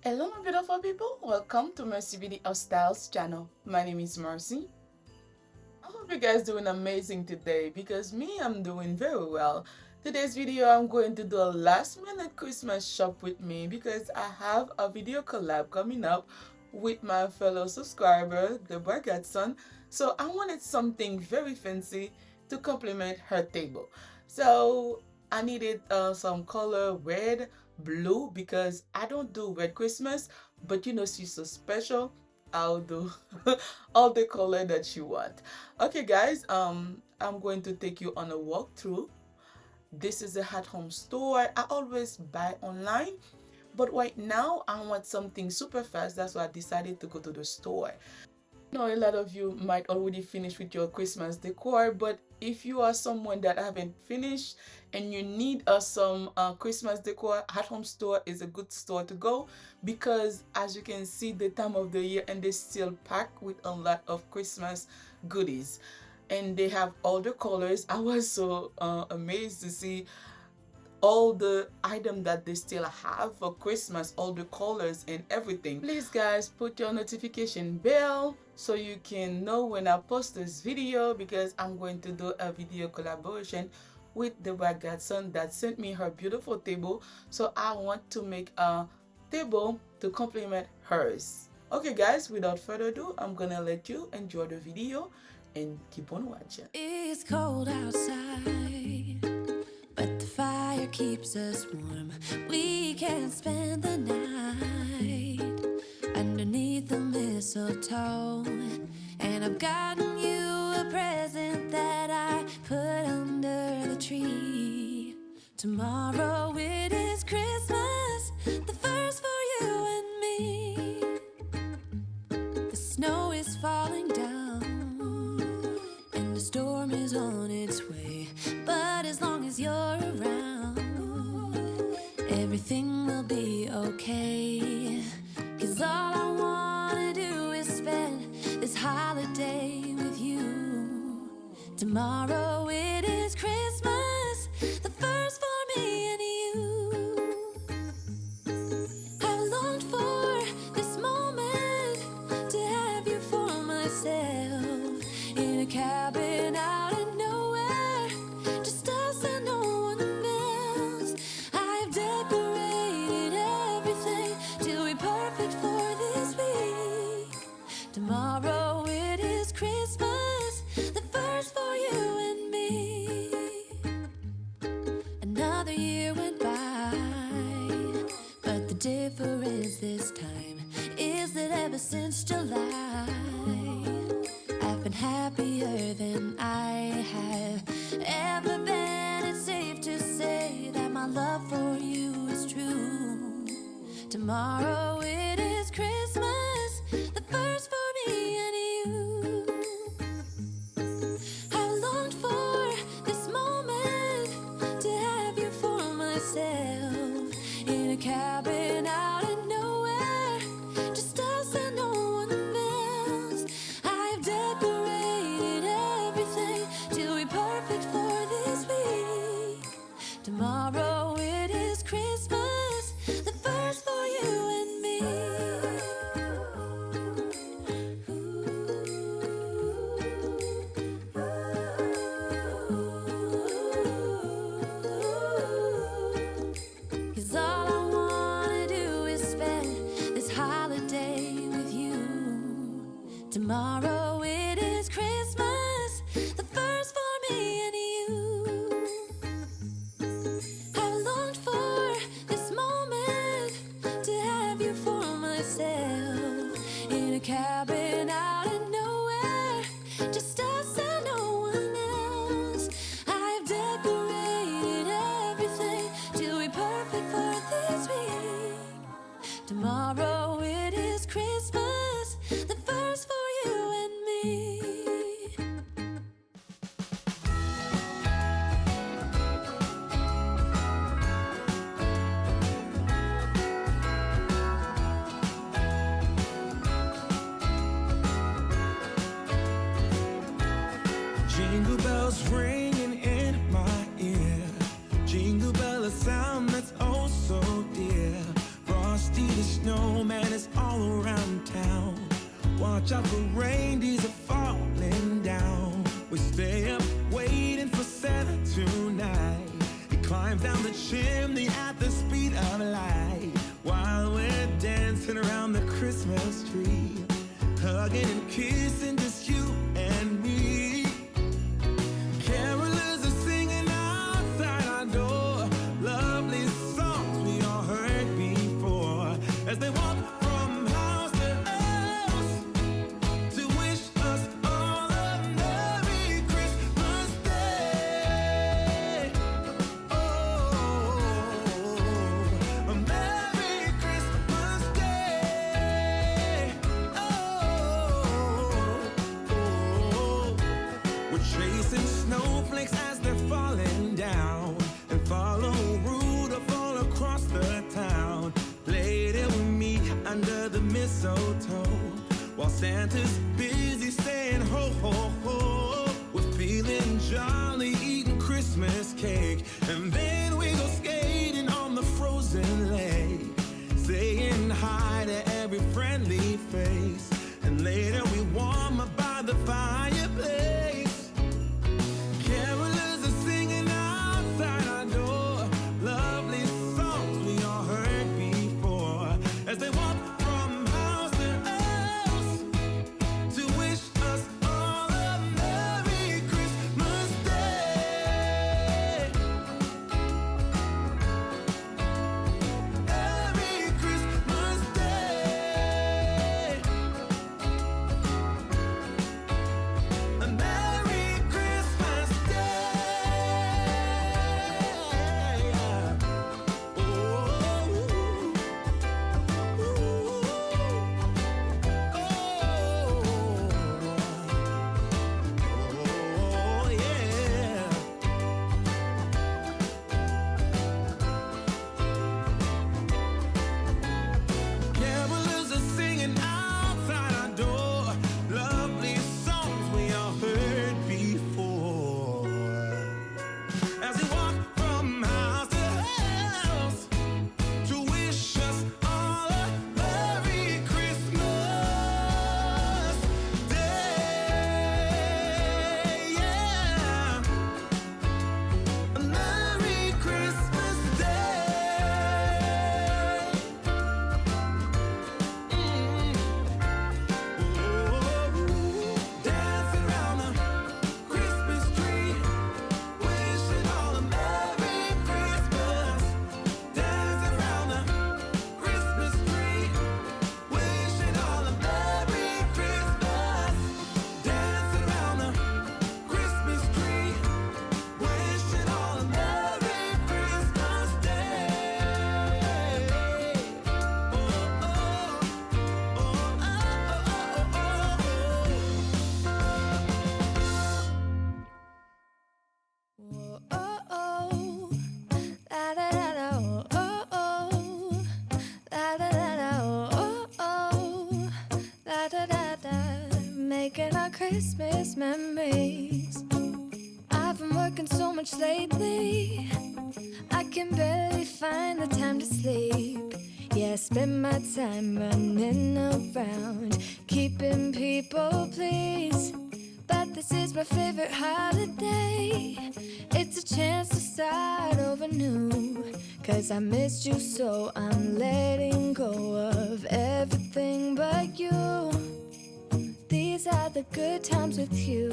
Hello my beautiful people, welcome to MercyBeauty of Styles channel. My name is Mercy. I hope you guys doing amazing today because me, I'm doing very well. Today's video I'm going to do a last minute Christmas shop with me because I have a video collab coming up with my fellow subscriber, Deborah Gatson. So I wanted something very fancy to complement her table. So I needed some color red, blue, because I don't do red Christmas, but you know she's so special. I'll do all the color that you want. Okay guys, I'm going to take you on a walkthrough. This is a at-home store. I always buy online, but right now I want something super fast. That's why I decided to go to the store. I know a lot of you might already finish with your Christmas decor, but if you are someone that haven't finished and you need some Christmas decor, at home store is a good store to go because as you can see the time of the year and they still packed with a lot of Christmas goodies and they have all the colors. I was so amazed to see all the items that they still have for Christmas, all the colors and everything. Please guys, put your notification bell so you can know when I post this video because I'm going to do a video collaboration with Deborah Gatson that sent me her beautiful table. So I want to make a table to complement hers. Okay guys, without further ado, I'm gonna let you enjoy the video and keep on watching. It's cold outside, but the fire keeps us warm. We can spend the night underneath the mistletoe. And I've gotten you a present that I put under the tree. Tomorrow it is Christmas, the first for you and me. The snow is falling down and the storm is on its way. But as long as you're around, everything will be okay. 'Cause all I wanna do is spend this holiday with you. Tomorrow it is Christmas, the first for me and you. I've longed for this moment to have you for myself in a cabin out in nowhere, just us and no one else. I've decorated everything till we're perfect for this week. Tomorrow it is Christmas, the first for you and me. Another year went by, but the difference this time is that ever since July, I've been happier than I have ever been. It's safe to say that my love for you is true. Tomorrow it is Christmas, the first for me and you. I longed for this moment to have you for myself in a cabin out in nowhere, just us and no one else. I've decorated everything till we're perfect for this week. Tomorrow it is Christmas, the first for you and me. Cause all I wanna do is spend this holiday with you. Tomorrow it is Christmas, the first for me and you. I longed for this moment to have you for myself in a cabin out in nowhere, just us and no one else. I've decorated everything till we're perfect for this week. Tomorrow it is Christmas, the first for you and me. Jingle bells ringing in my ear. Jingle bell, a sound that's oh so dear. Frosty the snow Watch out for reindeers are falling down. We stay up waiting for Santa tonight. He climbs down the chimney at the speed of light, while we're dancing around the Christmas tree, hugging and kissing just you and me. Carolers are singing outside our door, lovely songs we all heard before, as they walk from house to house to wish us all a Merry Christmas Day. Oh, a Merry Christmas Day. Oh, we're chasing snowflakes as they're falling down, and follow Rudolph all across the town. Later we meet under the mistletoe, while Santa's busy saying ho, ho, ho. We're feeling jolly, eating Christmas cake, and then we go skating on the frozen lake, saying hi to every friendly face, and later we warm up by the fireplace. Carolers are singing outside our door, lovely songs we all heard before, as they walk from house to house to wish us all a Merry Christmas Day. Merry Christmas Day. A Merry Christmas Day. Oh, yeah. Carolers are singing outside our door, lovely songs we all heard before, as we walk from house to house to wish us all a Merry Christmas Day. Yeah, a Merry Christmas Day. Dancing around the Christmas tree, wishing all a Merry Christmas. Dancing around the Christmas tree, wishing all a Merry Christmas. Dancing around the Christmas tree, wishing all a Merry Christmas Day. Whoa, oh, oh, la da da da, oh, oh, oh, la da da da, oh, oh, la da da da, making our Christmas memories. I've been working so much lately, I can barely find the time to sleep. Yeah, I spend my time running around, keeping people pleased. But this is my favorite holiday. It's a chance to start over new. 'Cause I missed you, so I'm letting go of everything but you. These are the good times with you.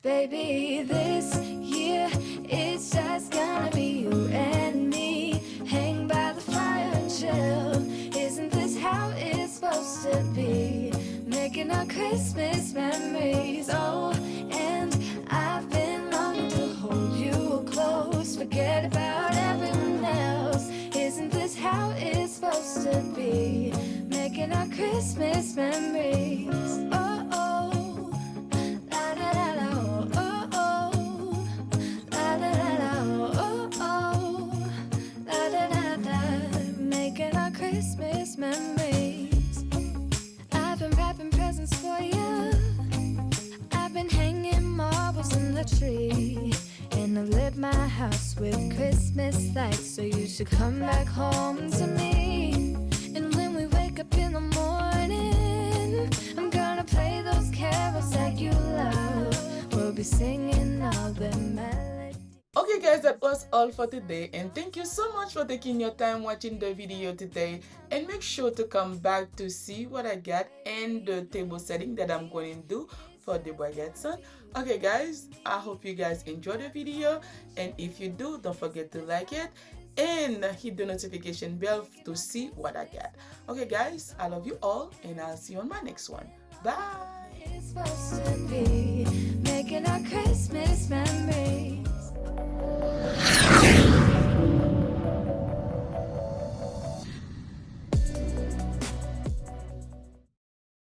Baby, this year it's just gonna be you and me. Hang by the fire and chill. Isn't this how it's supposed to be? Making our Christmas memories. Oh, and I've been longing to hold you close. Forget about everyone else. Isn't this how it's supposed to be? Making our Christmas memories. Oh, oh, la da da da, oh, oh, la da da da, oh, oh, la da da da. Making our Christmas memories. I've been wrapping presents for you. I've been hanging marbles in the tree. And I've lit my house with Christmas lights. So you should come back home to me. And when we wake up in the morning, I'm gonna play those carols that you love. We'll be singing all the melodies. Okay guys, that was all for today, and thank you so much for taking your time watching the video today, and make sure to come back to see what I got and the table setting that I'm going to do for the baguette son. Okay guys, I hope you guys enjoyed the video, and if you do, don't forget to like it and hit the notification bell to see what I got. Okay guys, I love you all, and I'll see you on my next one. Bye. It's supposed to